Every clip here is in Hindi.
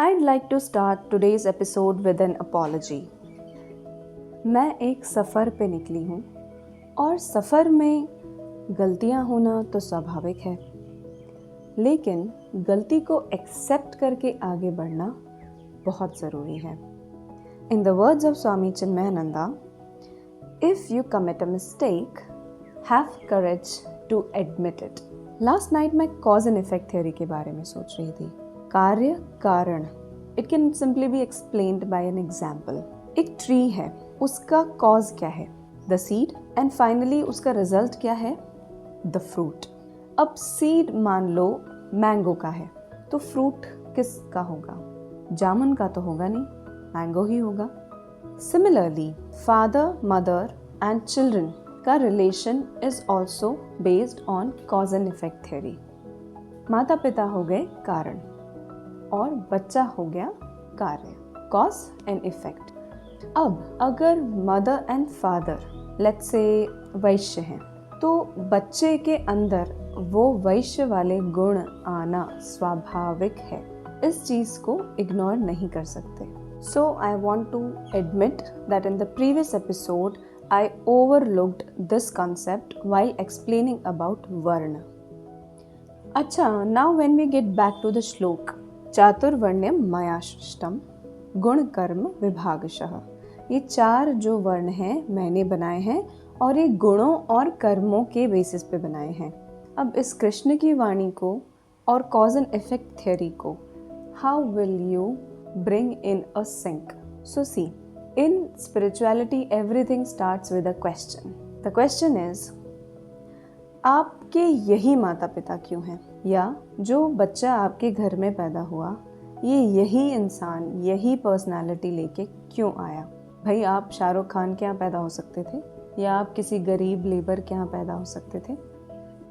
I'd like to start today's episode with an apology. मैं एक सफ़र पे निकली हूँ और सफ़र में गलतियाँ होना तो स्वाभाविक है, लेकिन गलती को एक्सेप्ट करके आगे बढ़ना बहुत ज़रूरी है. In the words of Swami Chinmayananda, if you commit a mistake, have courage to admit it. Last night मैं cause and effect theory के बारे में सोच रही थी. कार्य कारण. It can simply be explained by an example. एक ट्री है, उसका कॉज क्या है? The seed. एंड फाइनली उसका रिजल्ट क्या है? The fruit. अब सीड मान लो मैंगो का है, तो फ्रूट किसका होगा? जामुन का तो होगा नहीं, मैंगो ही होगा. Similarly father, mother and children का relation is also based on cause and effect theory. माता पिता हो गए कारण और बच्चा हो गया कार्य, कॉज एंड इफेक्ट. अब अगर mother and father let's say वैश्य हैं, तो बच्चे के अंदर वो वैश्य वाले गुण आना स्वाभाविक है. इस चीज को इग्नोर नहीं कर सकते. So I want to admit that in the previous episode I overlooked this concept while explaining about varna. अच्छा, now when we get back to the shloka, चातुर्वर्ण्यम मया सृष्टम गुण कर्म विभागशः. ये 4 जो वर्ण हैं मैंने बनाए हैं और ये गुणों और कर्मों के बेसिस पे बनाए हैं. अब इस कृष्ण की वाणी को और कॉज एंड इफेक्ट थ्योरी को how will you bring in a sync? So see, in spirituality everything starts with a question. The question is, आपके यही माता पिता क्यों हैं? या जो बच्चा आपके घर में पैदा हुआ, ये यही इंसान यही पर्सनालिटी लेके क्यों आया? भाई, आप शाहरुख खान के यहाँ पैदा हो सकते थे या आप किसी गरीब लेबर के यहाँ पैदा हो सकते थे.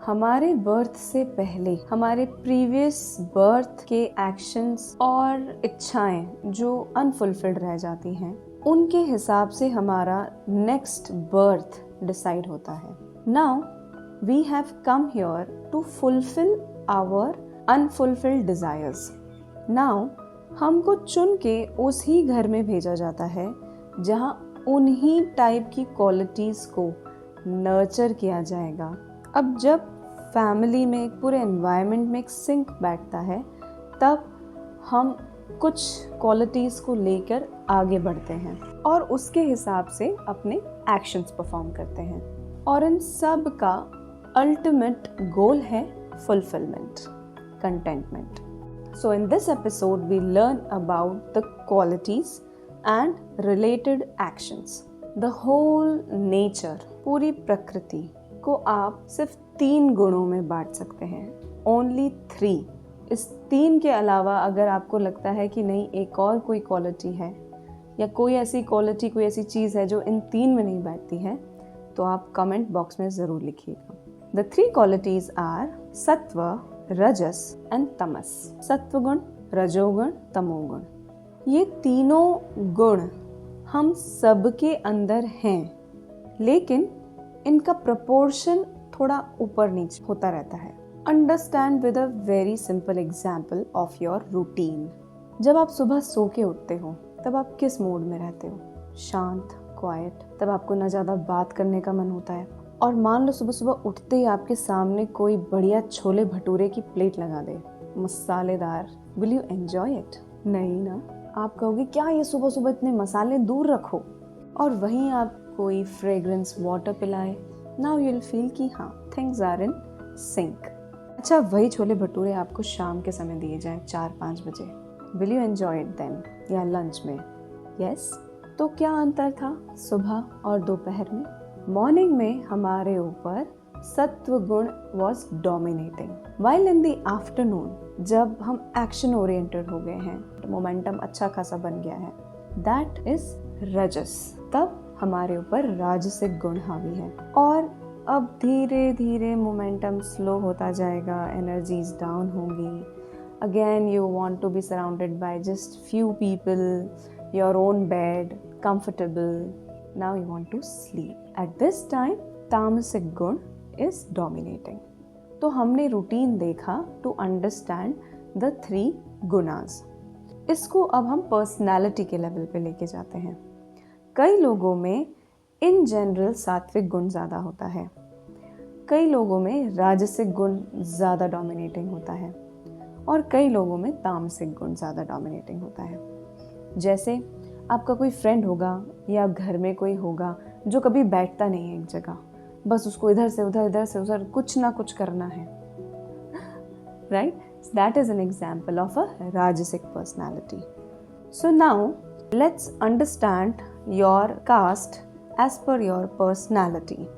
हमारे बर्थ से पहले हमारे प्रीवियस बर्थ के एक्शंस और इच्छाएं जो अनफुलफिल्ड रह जाती हैं, उनके हिसाब से हमारा नेक्स्ट बर्थ डिसाइड होता है. Now we have come here to fulfill our unfulfilled desires. Now हमको चुन के उसी घर में भेजा जाता है जहाँ उन्हीं टाइप की क्वालिटीज़ को नर्चर किया जाएगा. अब जब फैमिली में एक पूरे एनवायरनमेंट में एक सिंक बैठता है, तब हम कुछ क्वालिटीज़ को लेकर आगे बढ़ते हैं और उसके हिसाब से अपने एक्शंस परफॉर्म करते हैं. और इन सब का ultimate goal है fulfillment, contentment. So in this episode we learn about the qualities and related actions. The whole nature, पूरी प्रकृति को आप सिर्फ 3 गुणों में बांट सकते हैं. Only 3. इस 3 के अलावा अगर आपको लगता है कि नहीं एक और कोई क्वालिटी है या कोई ऐसी क्वालिटी, कोई ऐसी चीज़ है जो इन 3 में नहीं बैठती है, तो आप कमेंट बॉक्स में ज़रूर लिखिएगा. The 3 qualities are सत्व, रजस and तमस. सत्वगुण, रजोगुण, तमोगुण. ये तीनों गुण हम सबके अंदर हैं, लेकिन इनका प्रपोर्शन थोड़ा ऊपर नीचे होता रहता है. Understand with a very simple example of your routine. जब आप सुबह सो के उठते हो, तब आप किस मोड में रहते हो? शांत, क्वाइट. तब आपको ना ज़्यादा बात करने का मन होता है. और मान लो सुबह सुबह उठते ही आपके सामने कोई बढ़िया छोले भटूरे की प्लेट लगा दे, मसालेदार. Will you enjoy it? नहीं ना. आप कहोगे क्या ये सुबह सुबह इतने मसाले दूर रखो. और वहीं आप कोई फ्रेग्रेंस वाटर पिलाए, नाउ यू विल फील कि हाँ, थिंग्स आर इन सिंक. अच्छा, वही छोले भटूरे आपको शाम के समय दिए जाए 4-5 बजे, will you enjoy it then? या लंच में? यस. तो क्या अंतर था सुबह और दोपहर में? मॉर्निंग में हमारे ऊपर सत्व गुण was dominating, while in the afternoon जब हम एक्शन ओरिएंटेड हो गए हैं, मोमेंटम अच्छा खासा बन गया है, दैट इज रजस. तब हमारे ऊपर राजसिक गुण हावी है. और अब धीरे धीरे मोमेंटम स्लो होता जाएगा, एनर्जीज डाउन होंगी. Again you want to be surrounded by just few people, your own bed, comfortable. Now you want to sleep. At this time, तामसिक गुण is dominating. तो हमने रूटीन देखा to understand the 3 gunas. इसको अब हम पर्सनालिटी के लेवल पे लेके जाते हैं। कई लोगों में इन जनरल सात्विक गुण ज़्यादा होता है, कई लोगों में राजसिक गुण ज़्यादा डोमिनेटिंग होता है और कई लोगों में तामसिक गुण ज़्यादा डोमिनेटिंग होता है। जैसे आपका कोई फ्रेंड होगा या घर में कोई होगा जो कभी बैठता नहीं है एक जगह, बस उसको इधर से उधर कुछ ना कुछ करना है, right? That is an example of a Rajasic personality. So now let's understand your caste as per your personality.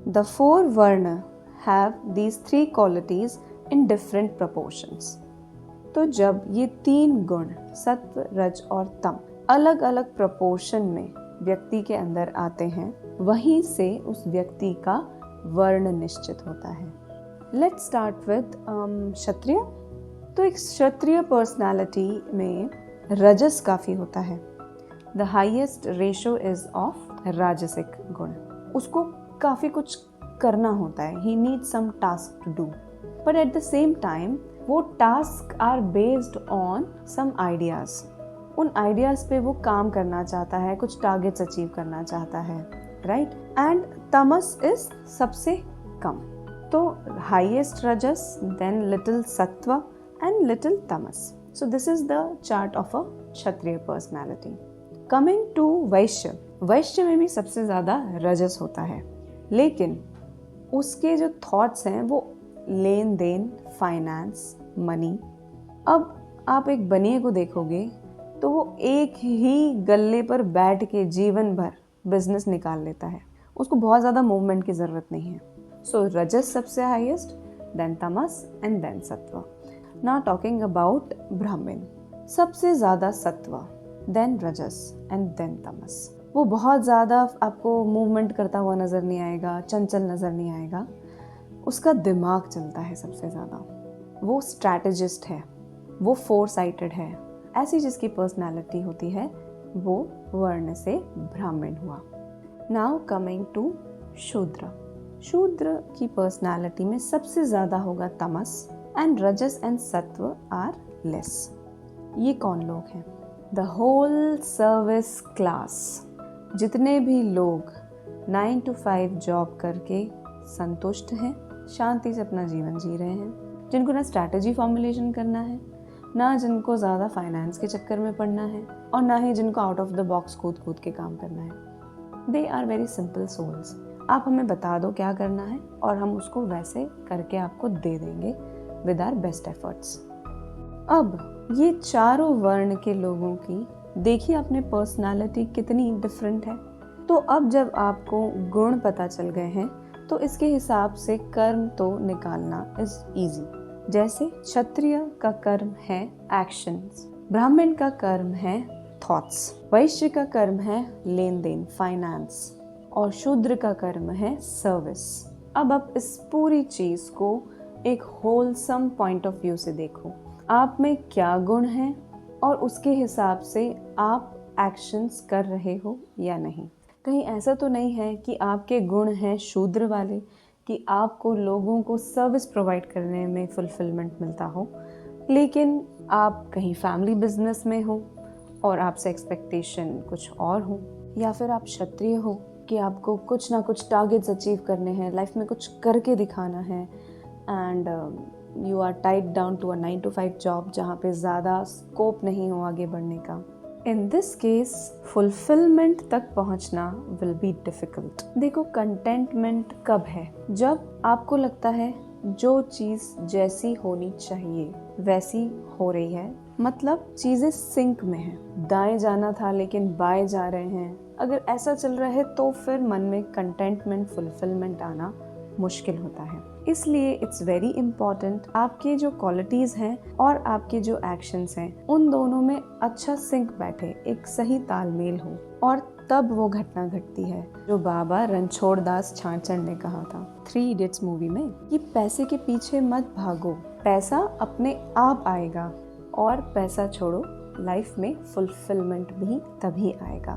The 4 Varna have these 3 qualities in different proportions. तो जब ये 3 गुण सत्व, रज और तम अलग अलग प्रोपोर्शन में व्यक्ति के अंदर आते हैं, वहीं से उस व्यक्ति का वर्ण निश्चित होता है। Let's start with Kshatriya. तो एक क्षत्रिय पर्सनालिटी में रजस काफ़ी होता है। The highest ratio is of rajasic guna. उसको काफ़ी कुछ करना होता है, he needs some task to do, but at the same time वो task are based on some ideas. उन आइडियाज़ पे वो काम करना चाहता है, कुछ टारगेट्स अचीव करना चाहता है, राइट? एंड तमस इज सबसे कम। तो हाईएस्ट रजस, देन लिटिल सत्व and little tamas. So this is the chart of a Kshatriya personality. Coming to वैश्य, वैश्य में भी सबसे ज़्यादा रजस होता है, लेकिन उसके जो थॉट्स हैं वो लेन देन, फाइनेंस, मनी। अब आप एक बनिए को देखोगे तो वो एक ही गल्ले पर बैठ के जीवन भर बिजनेस निकाल लेता है, उसको बहुत ज़्यादा मूवमेंट की ज़रूरत नहीं है। सो रजस सबसे highest, then Tamas and then सत्व। Now talking about ब्राह्मण, सबसे ज़्यादा सत्व, then रजस and then तमस। वो बहुत ज़्यादा आपको मूवमेंट करता हुआ नज़र नहीं आएगा, चंचल नज़र नहीं आएगा, उसका दिमाग चलता है सबसे ज़्यादा, वो स्ट्रैटेजिस्ट है, वो फोरसाइटेड है। ऐसी जिसकी पर्सनालिटी होती है वो वर्ण से ब्राह्मण हुआ। नाउ कमिंग टू शूद्र। शूद्र की पर्सनालिटी में सबसे ज़्यादा होगा तमस एंड रजस एंड सत्व आर लेस। ये कौन लोग हैं? The whole service class. जितने भी लोग 9 to 5 जॉब करके संतुष्ट हैं, शांति से अपना जीवन जी रहे हैं, जिनको ना स्ट्रैटेजी फॉर्मुलेशन करना है, ना जिनको ज़्यादा फाइनेंस के चक्कर में पड़ना है, और ना ही जिनको आउट ऑफ द बॉक्स कूद के काम करना है। They are very simple souls. आप हमें बता दो क्या करना है और हम उसको वैसे करके आपको दे देंगे with our best efforts. अब ये चारों वर्ण के लोगों की देखिए आपने पर्सनालिटी कितनी डिफरेंट है। तो अब जब आपको गुण पता चल गए हैं तो इसके हिसाब से कर्म तो निकालना इज इजी। जैसे क्षत्रिय का कर्म है एक्शंस, ब्राह्मण का कर्म है थॉट्स, वैश्य का कर्म है लेन देन, फाइनेंस, और शूद्र का कर्म है सर्विस। अब आप इस पूरी चीज को एक होलसम पॉइंट ऑफ व्यू से देखो, आप में क्या गुण हैं और उसके हिसाब से आप एक्शंस कर रहे हो या नहीं। कहीं ऐसा तो नहीं है कि आपके गुण हैं शूद्र वाले, कि आपको लोगों को सर्विस प्रोवाइड करने में फुलफिलमेंट मिलता हो, लेकिन आप कहीं फैमिली बिजनेस में हो और आपसे एक्सपेक्टेशन कुछ और हो, या फिर आप क्षत्रिय हो कि आपको कुछ ना कुछ टारगेट्स अचीव करने हैं, लाइफ में कुछ करके दिखाना है, and you are tied down to a 9 to 5 job जहाँ पे ज़्यादा स्कोप नहीं हो आगे बढ़ने का। इन दिस केस फुलफिलमेंट तक पहुँचना विल बी डिफ़िकल्ट। देखो कंटेंटमेंट कब है? जब आपको लगता है जो चीज़ जैसी होनी चाहिए वैसी हो रही है, मतलब चीज़ें सिंक में हैं। दाएं जाना था लेकिन बाएं जा रहे हैं, अगर ऐसा चल रहा है तो फिर मन में कंटेंटमेंट, फुलफिलमेंट आना मुश्किल होता है। इसलिए इट्स वेरी इम्पॉर्टेंट आपके जो क्वालिटीज़ हैं और आपके जो एक्शंस हैं उन दोनों में अच्छा सिंक बैठे, एक सही तालमेल हो, और तब वो घटना घटती है जो बाबा रणछोड़ दास छाछड़ ने कहा था 3 Idiots मूवी में, कि पैसे के पीछे मत भागो, पैसा अपने आप आएगा, और पैसा छोड़ो, लाइफ में फुलफिलमेंट भी तभी आएगा।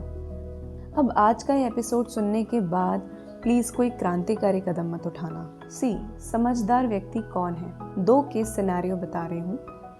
अब आज का ये एपिसोड सुनने के बाद प्लीज़ कोई क्रांतिकारी कदम मत उठाना। समझदार व्यक्ति कौन है? 2 केस सिनेरियो बता रही हूँ,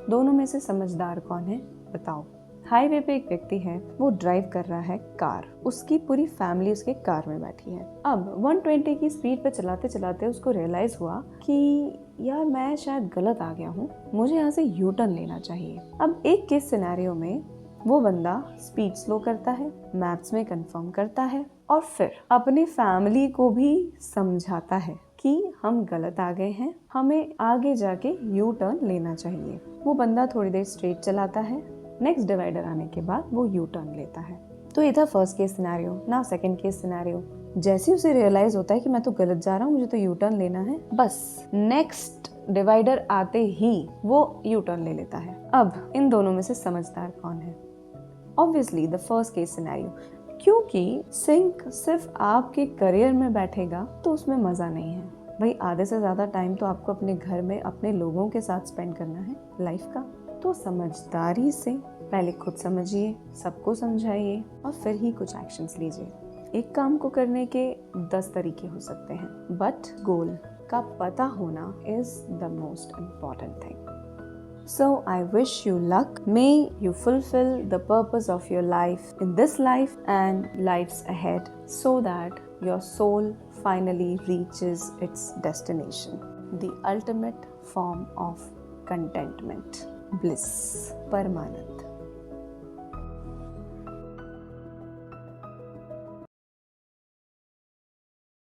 दोनों में से समझदार कौन है बताओ। हाईवे पे एक व्यक्ति है, वो ड्राइव कर रहा है कार, उसकी पूरी फैमिली उसके कार में बैठी है। अब 120 की स्पीड पे चलाते चलाते उसको रियलाइज हुआ कि यार मैं शायद गलत आ गया हूँ, मुझे यहाँ से यू टर्न लेना चाहिए। अब एक केस सिनेरियो में वो बंदा स्पीड स्लो करता है, मैप्स में कंफर्म करता है और फिर अपनी फैमिली को भी समझाता है कि हम गलत आ गए हैं, हमें आगे जाके यू टर्न लेना चाहिए। वो बंदा थोड़ी देर स्ट्रेट चलाता है, नेक्स्ट डिवाइडर आने के बाद वो यू टर्न लेता है। तो ये था first case scenario. Now second case scenario, जैसे उसे रियलाइज होता है कि मैं तो गलत जा रहा हूँ, मुझे तो यू टर्न लेना है, बस नेक्स्ट डिवाइडर आते ही वो यू टर्न ले लेता है। अब इन दोनों में से समझदार कौन है? Obviously the first case scenario, क्योंकि सिंक सिर्फ आपके करियर में बैठेगा तो उसमें मजा नहीं है भाई। आधे से ज्यादा टाइम तो आपको अपने घर में अपने लोगों के साथ स्पेंड करना है लाइफ का। तो समझदारी से पहले खुद समझिए, सबको समझाइए और फिर ही कुछ एक्शंस लीजिए। एक काम को करने के 10 तरीके हो सकते हैं, बट गोल का पता होना is the most important thing. So I wish you luck. May you fulfill the purpose of your life in this life and lives ahead, so that your soul finally reaches its destination, the ultimate form of contentment, bliss, Paramanand.